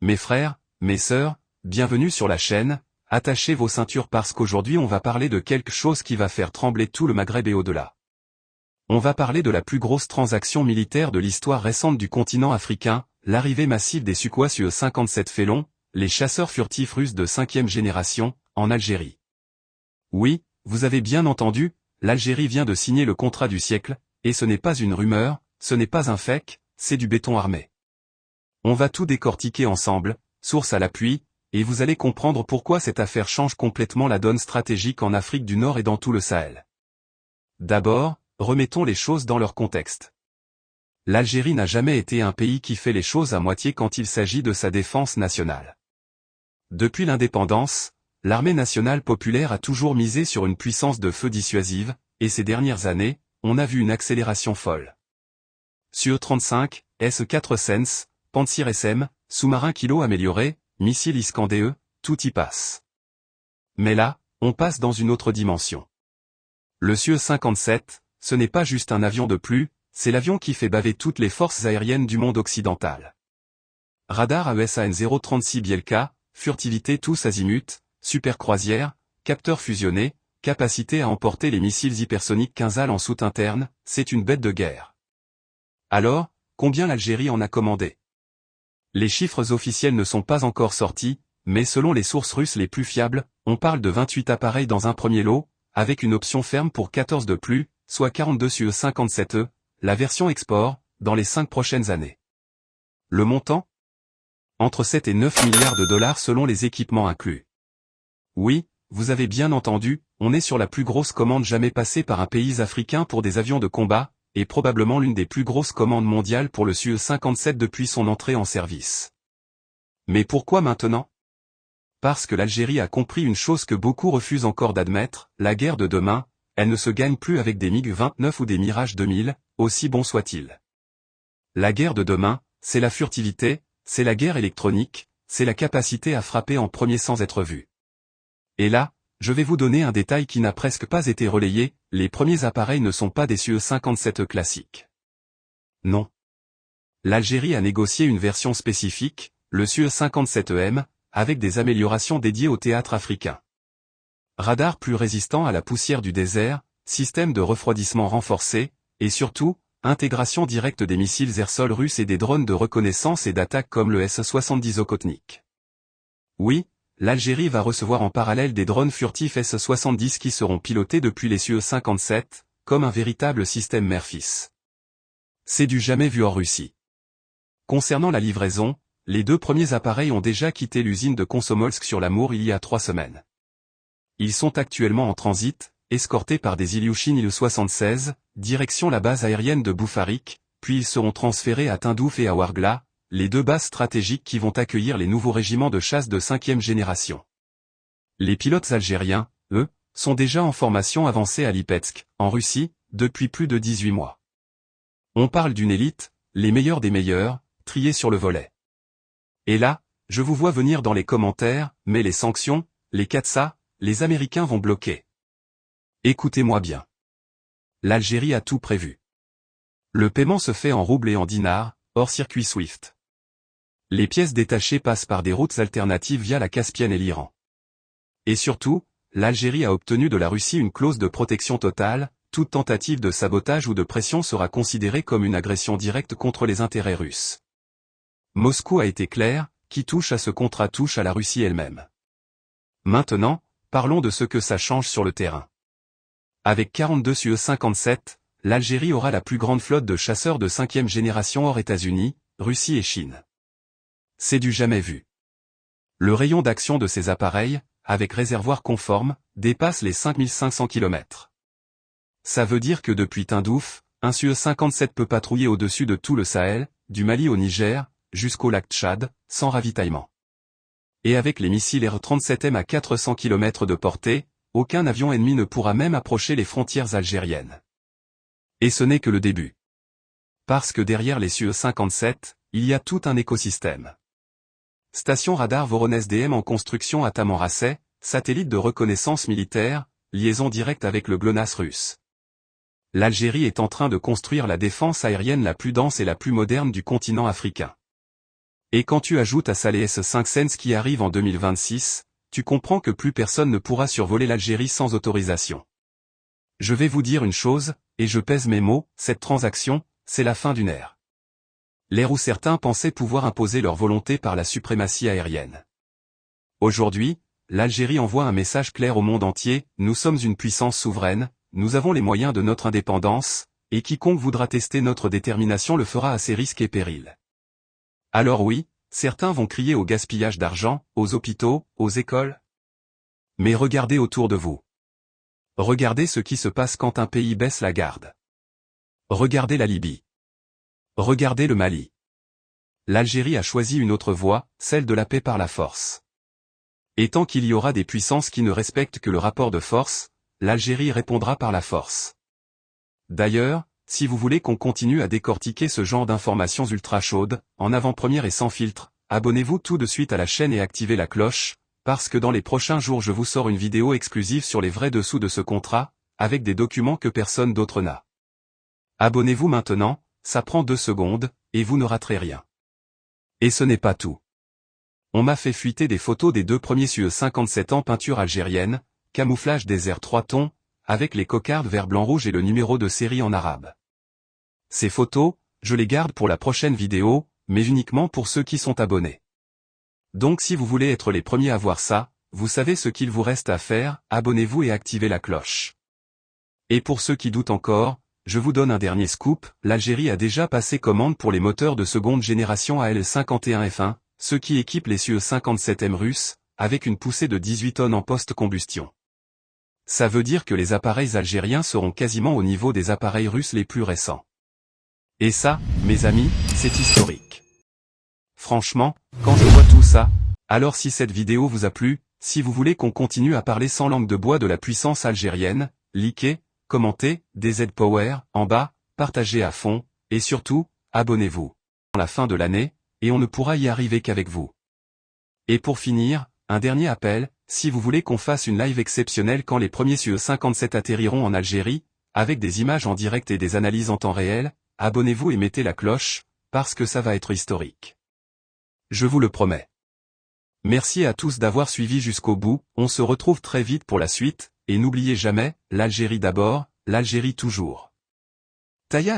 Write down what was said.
Mes frères, mes sœurs, bienvenue sur la chaîne, attachez vos ceintures parce qu'aujourd'hui on va parler de quelque chose qui va faire trembler tout le Maghreb et au-delà. On va parler de la plus grosse transaction militaire de l'histoire récente du continent africain, l'arrivée massive des Sukhoi Su-57 Félon, les chasseurs furtifs russes de 5e génération, en Algérie. Oui, vous avez bien entendu, l'Algérie vient de signer le contrat du siècle, et ce n'est pas une rumeur, ce n'est pas un fake, c'est du béton armé. On va tout décortiquer ensemble, source à l'appui, et vous allez comprendre pourquoi cette affaire change complètement la donne stratégique en Afrique du Nord et dans tout le Sahel. D'abord, remettons les choses dans leur contexte. L'Algérie n'a jamais été un pays qui fait les choses à moitié quand il s'agit de sa défense nationale. Depuis l'indépendance, l'armée nationale populaire a toujours misé sur une puissance de feu dissuasive, et ces dernières années, on a vu une accélération folle. Su-35, S-4 Sens, Pantsir SM, sous-marin kilo amélioré, missile Iskander, tout y passe. Mais là, on passe dans une autre dimension. Le Su-57, ce n'est pas juste un avion de plus, c'est l'avion qui fait baver toutes les forces aériennes du monde occidental. Radar AESAN 036 Bielka, furtivité tous azimuts, super croisière, capteur fusionné, capacité à emporter les missiles hypersoniques 15 AL en soute interne, c'est une bête de guerre. Alors, combien l'Algérie en a commandé? Les chiffres officiels ne sont pas encore sortis, mais selon les sources russes les plus fiables, on parle de 28 appareils dans un premier lot, avec une option ferme pour 14 de plus, soit 42 Su-57E, la version export, dans les 5 prochaines années. Le montant? Entre 7 et 9 milliards de dollars selon les équipements inclus. Oui, vous avez bien entendu, on est sur la plus grosse commande jamais passée par un pays africain pour des avions de combat, et probablement l'une des plus grosses commandes mondiales pour le Su-57 depuis son entrée en service. Mais pourquoi maintenant? Parce que l'Algérie a compris une chose que beaucoup refusent encore d'admettre, la guerre de demain, elle ne se gagne plus avec des MiG-29 ou des Mirage 2000, aussi bons soient-ils. La guerre de demain, c'est la furtivité, c'est la guerre électronique, c'est la capacité à frapper en premier sans être vu. Et là, je vais vous donner un détail qui n'a presque pas été relayé, les premiers appareils ne sont pas des Su-57 classiques. Non. L'Algérie a négocié une version spécifique, le Su-57M, avec des améliorations dédiées au théâtre africain. Radar plus résistant à la poussière du désert, système de refroidissement renforcé, et surtout, intégration directe des missiles air-sol russes et des drones de reconnaissance et d'attaque comme le S-70 Okhotnik. Oui, l'Algérie va recevoir en parallèle des drones furtifs S-70 qui seront pilotés depuis les Su-57, comme un véritable système mère-fils. C'est du jamais vu en Russie. Concernant la livraison, les 2 premiers appareils ont déjà quitté l'usine de Komsomolsk sur l'Amour il y a 3 semaines. Ils sont actuellement en transit, escortés par des Ilyushin Il-76, direction la base aérienne de Boufarik, puis ils seront transférés à Tindouf et à Ouargla, les 2 bases stratégiques qui vont accueillir les nouveaux régiments de chasse de 5e génération. Les pilotes algériens, eux, sont déjà en formation avancée à Lipetsk, en Russie, depuis plus de 18 mois. On parle d'une élite, les meilleurs des meilleurs, triés sur le volet. Et là, je vous vois venir dans les commentaires, mais les sanctions, les CATSA, les Américains vont bloquer. Écoutez-moi bien. L'Algérie a tout prévu. Le paiement se fait en roubles et en dinars, hors circuit SWIFT. Les pièces détachées passent par des routes alternatives via la Caspienne et l'Iran. Et surtout, l'Algérie a obtenu de la Russie une clause de protection totale, toute tentative de sabotage ou de pression sera considérée comme une agression directe contre les intérêts russes. Moscou a été clair, qui touche à ce contrat touche à la Russie elle-même. Maintenant, parlons de ce que ça change sur le terrain. Avec 42 Su-57, l'Algérie aura la plus grande flotte de chasseurs de 5e génération hors États-Unis, Russie et Chine. C'est du jamais vu. Le rayon d'action de ces appareils, avec réservoir conforme, dépasse les 5500 km. Ça veut dire que depuis Tindouf, un Su-57 peut patrouiller au-dessus de tout le Sahel, du Mali au Niger, jusqu'au lac Tchad, sans ravitaillement. Et avec les missiles R-37M à 400 km de portée, aucun avion ennemi ne pourra même approcher les frontières algériennes. Et ce n'est que le début. Parce que derrière les Su-57, il y a tout un écosystème. Station radar Voronezh DM en construction à Tamanrasset, satellite de reconnaissance militaire, liaison directe avec le GLONASS russe. L'Algérie est en train de construire la défense aérienne la plus dense et la plus moderne du continent africain. Et quand tu ajoutes à ça les S5 Sens qui arrivent en 2026, tu comprends que plus personne ne pourra survoler l'Algérie sans autorisation. Je vais vous dire une chose, et je pèse mes mots, cette transaction, c'est la fin d'une ère. L'ère où certains pensaient pouvoir imposer leur volonté par la suprématie aérienne. Aujourd'hui, l'Algérie envoie un message clair au monde entier, nous sommes une puissance souveraine, nous avons les moyens de notre indépendance, et quiconque voudra tester notre détermination le fera à ses risques et périls. Alors oui, certains vont crier au gaspillage d'argent, aux hôpitaux, aux écoles. Mais regardez autour de vous. Regardez ce qui se passe quand un pays baisse la garde. Regardez la Libye. Regardez le Mali. L'Algérie a choisi une autre voie, celle de la paix par la force. Et tant qu'il y aura des puissances qui ne respectent que le rapport de force, l'Algérie répondra par la force. D'ailleurs, si vous voulez qu'on continue à décortiquer ce genre d'informations ultra chaudes, en avant-première et sans filtre, abonnez-vous tout de suite à la chaîne et activez la cloche, parce que dans les prochains jours je vous sors une vidéo exclusive sur les vrais dessous de ce contrat, avec des documents que personne d'autre n'a. Abonnez-vous maintenant, ça prend 2 secondes, et vous ne raterez rien. Et ce n'est pas tout. On m'a fait fuiter des photos des 2 premiers Su-57 en peinture algérienne, camouflage désert 3 tons, avec les cocardes vert blanc rouge et le numéro de série en arabe. Ces photos, je les garde pour la prochaine vidéo, mais uniquement pour ceux qui sont abonnés. Donc si vous voulez être les premiers à voir ça, vous savez ce qu'il vous reste à faire, abonnez-vous et activez la cloche. Et pour ceux qui doutent encore, je vous donne un dernier scoop, l'Algérie a déjà passé commande pour les moteurs de seconde génération AL51F1, ceux qui équipent les Su-57M russes, avec une poussée de 18 tonnes en post-combustion. Ça veut dire que les appareils algériens seront quasiment au niveau des appareils russes les plus récents. Et ça, mes amis, c'est historique. Franchement, quand je vois tout ça, alors si cette vidéo vous a plu, si vous voulez qu'on continue à parler sans langue de bois de la puissance algérienne, likez, commentez, DZ Power, en bas, partagez à fond, et surtout, abonnez-vous. À la fin de l'année, et on ne pourra y arriver qu'avec vous. Et pour finir, un dernier appel, si vous voulez qu'on fasse une live exceptionnelle quand les premiers Su-57 atterriront en Algérie, avec des images en direct et des analyses en temps réel, abonnez-vous et mettez la cloche, parce que ça va être historique. Je vous le promets. Merci à tous d'avoir suivi jusqu'au bout, on se retrouve très vite pour la suite, et n'oubliez jamais, l'Algérie d'abord, l'Algérie toujours. Taya